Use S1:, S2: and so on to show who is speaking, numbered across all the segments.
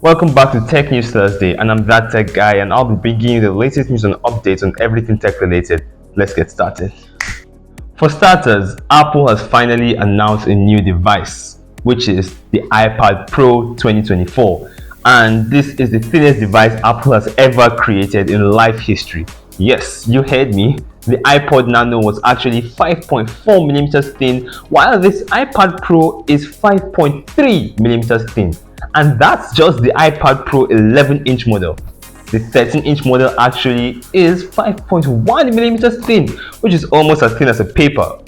S1: Welcome back to Tech News Thursday, and I'm that tech guy, and I'll be bringing you the latest news and updates on everything tech related. Let's get started. For starters, Apple has finally announced a new device, which is the iPad Pro 2024, and this is the thinnest device Apple has ever created in life history. Yes, you heard me. The iPod Nano was actually 5.4 millimeters thin, while this iPad Pro is 5.3 millimeters thin. And that's just the iPad Pro 11-inch model. The 13-inch model actually is 5.1 millimeters thin, which is almost as thin as a paper.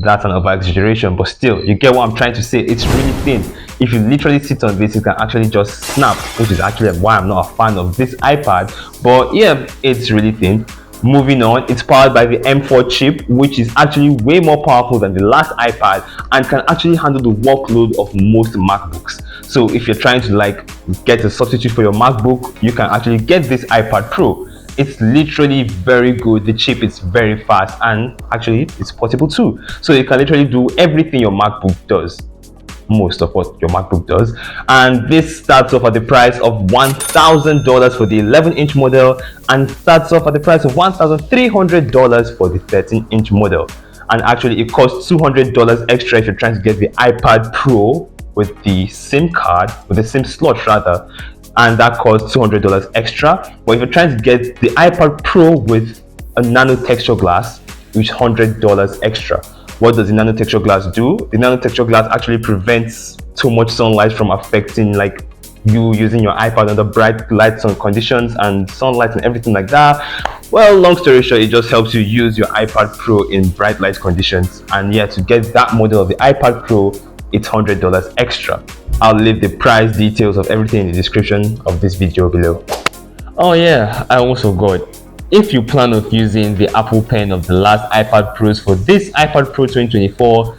S1: That's an over-exaggeration, but still, you get what I'm trying to say. It's really thin. If you literally sit on this, you can actually just snap, which is actually why I'm not a fan of this iPad. But yeah, it's really thin. Moving on, it's powered by the M4 chip, which is actually way more powerful than the last iPad and can actually handle the workload of most MacBooks. So if you're trying to get a substitute for your MacBook, you can actually get this iPad Pro. It's literally very good. The chip is very fast, and actually it's portable too. So you can literally do everything your MacBook does. Most of what your MacBook does. And this starts off at the price of $1,000 for the 11-inch model and starts off at the price of $1,300 for the 13-inch model. And actually it costs $200 extra if you're trying to get the iPad Pro with the SIM card, with the SIM slot rather, and that costs $200 extra. But if you're trying to get the iPad Pro with a nano-texture glass, which is $100 extra. What does the nano-texture glass do? The nano-texture glass actually prevents too much sunlight from affecting you using your iPad under bright light sun conditions and sunlight and everything like that. Well, long story short, it just helps you use your iPad Pro in bright light conditions. And yeah, to get that model of the iPad Pro, it's $100 extra. I'll leave the price details of everything in the description of this video below. Oh yeah, I also got, if you plan on using the Apple Pen of the last iPad Pros for this iPad Pro 2024,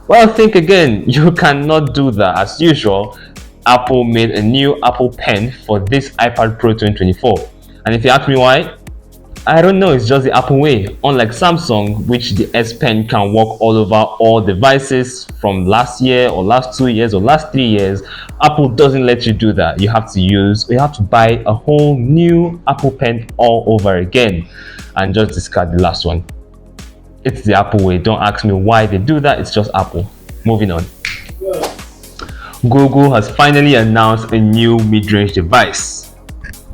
S1: well, think again. You cannot do that. As usual, Apple made a new Apple Pen for this iPad Pro 2024. And if you ask me why, I don't know. It's just the Apple way. Unlike Samsung, which the S Pen can work all over all devices from last year or last 2 years or last 3 years, Apple doesn't let you do that. You have to buy a whole new Apple Pen all over again and just discard the last one. It's the Apple way. Don't ask me why they do that. It's just Apple. Moving on. Google has finally announced a new mid-range device,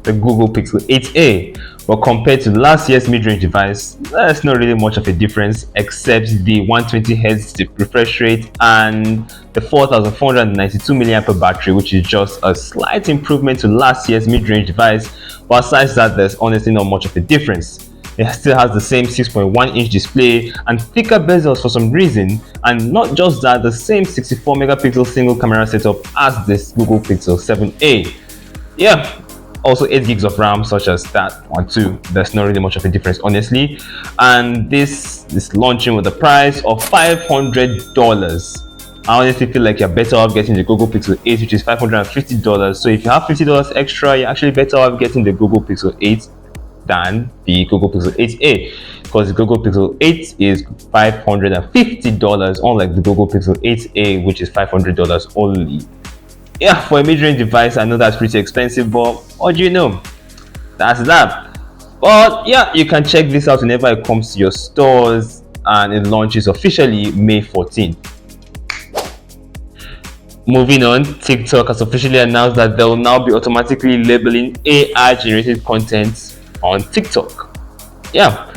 S1: the Google Pixel 8a. But compared to last year's mid-range device, there's not really much of a difference except the 120Hz refresh rate and the 4492 mAh battery, which is just a slight improvement to last year's mid-range device. But besides that, there's honestly not much of a difference. It still has the same 6.1-inch display and thicker bezels for some reason, and not just that, the same 64 megapixel single camera setup as this Google Pixel 7a. Yeah. Also 8 gigs of RAM, such as that one too. There's not really much of a difference, honestly. And this is launching with a price of $500. I honestly feel like you're better off getting the Google Pixel 8, which is $550. So if you have $50 extra, you're actually better off getting the Google Pixel 8 than the Google Pixel 8a, because the Google Pixel 8 is $550, unlike the Google Pixel 8a, which is $500 only. Yeah, for a mid-range device, I know that's pretty expensive, but what do you know? That's that. But yeah, you can check this out whenever it comes to your stores, and it launches officially May 14th. Moving on, TikTok has officially announced that they will now be automatically labeling AI-generated content on TikTok. Yeah,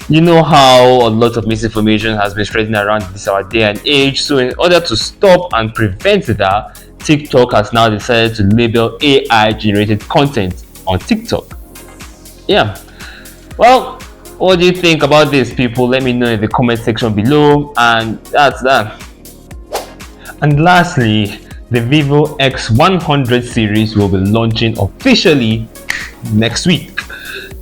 S1: you know how a lot of misinformation has been spreading around this our day and age, so in order to stop and prevent that, TikTok has now decided to label AI-generated content on TikTok. Yeah. Well, what do you think about this, people? Let me know in the comment section below. And that's that. And lastly, the Vivo X100 series will be launching officially next week.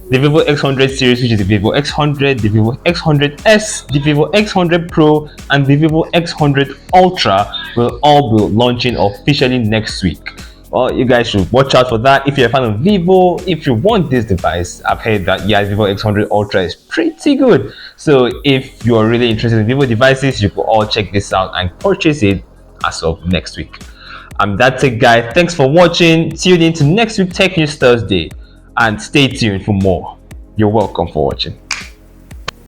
S1: The Vivo X100 series, which is the Vivo X100, the Vivo X100S, the Vivo X100 Pro, and the Vivo X100 Ultra will all be launching officially next week. Well, you guys should watch out for that. If you're a fan of Vivo, if you want this device, I've heard that yeah, Vivo X100 Ultra is pretty good. So if you're really interested in Vivo devices, you can all check this out and purchase it as of next week. I'm that tech guy. Thanks for watching. Tune in to next week Tech News Thursday and stay tuned for more. You're welcome for watching.